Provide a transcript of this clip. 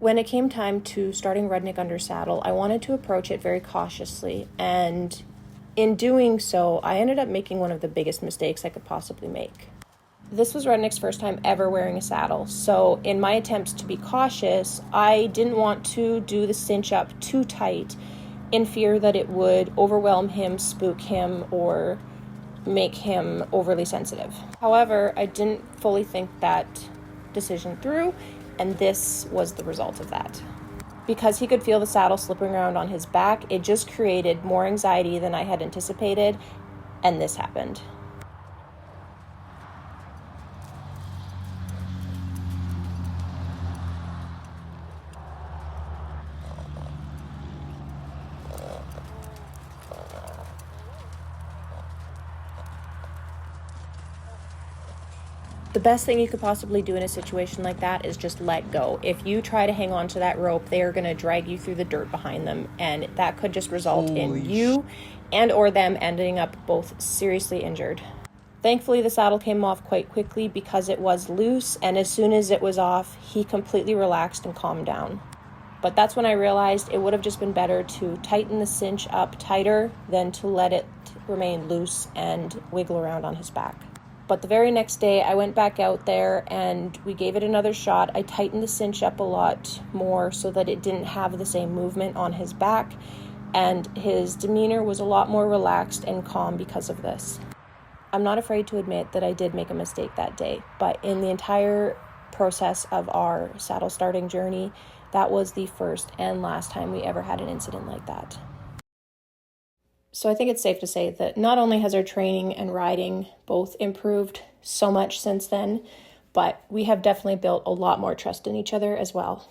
When it came time to starting Rudnik under saddle, I wanted to approach it very cautiously, and in doing so, I ended up making one of the biggest mistakes I could possibly make. This was Rudnik's first time ever wearing a saddle, so in my attempts to be cautious, I didn't want to do the cinch up too tight in fear that it would overwhelm him, spook him, or make him overly sensitive. However, I didn't fully think that decision through, and this was the result of that. Because he could feel the saddle slipping around on his back, it just created more anxiety than I had anticipated, and this happened. The best thing you could possibly do in a situation like that is just let go. If you try to hang on to that rope, they are going to drag you through the dirt behind them, and that could just result in you and or them ending up both seriously injured. Thankfully, the saddle came off quite quickly because it was loose, and as soon as it was off, he completely relaxed and calmed down. But that's when I realized it would have just been better to tighten the cinch up tighter than to let it remain loose and wiggle around on his back. But the very next day, I went back out there and we gave it another shot. I tightened the cinch up a lot more so that it didn't have the same movement on his back, and his demeanor was a lot more relaxed and calm because of this. I'm not afraid to admit that I did make a mistake that day, but in the entire process of our saddle starting journey, that was the first and last time we ever had an incident like that. So I think it's safe to say that not only has our training and riding both improved so much since then, but we have definitely built a lot more trust in each other as well.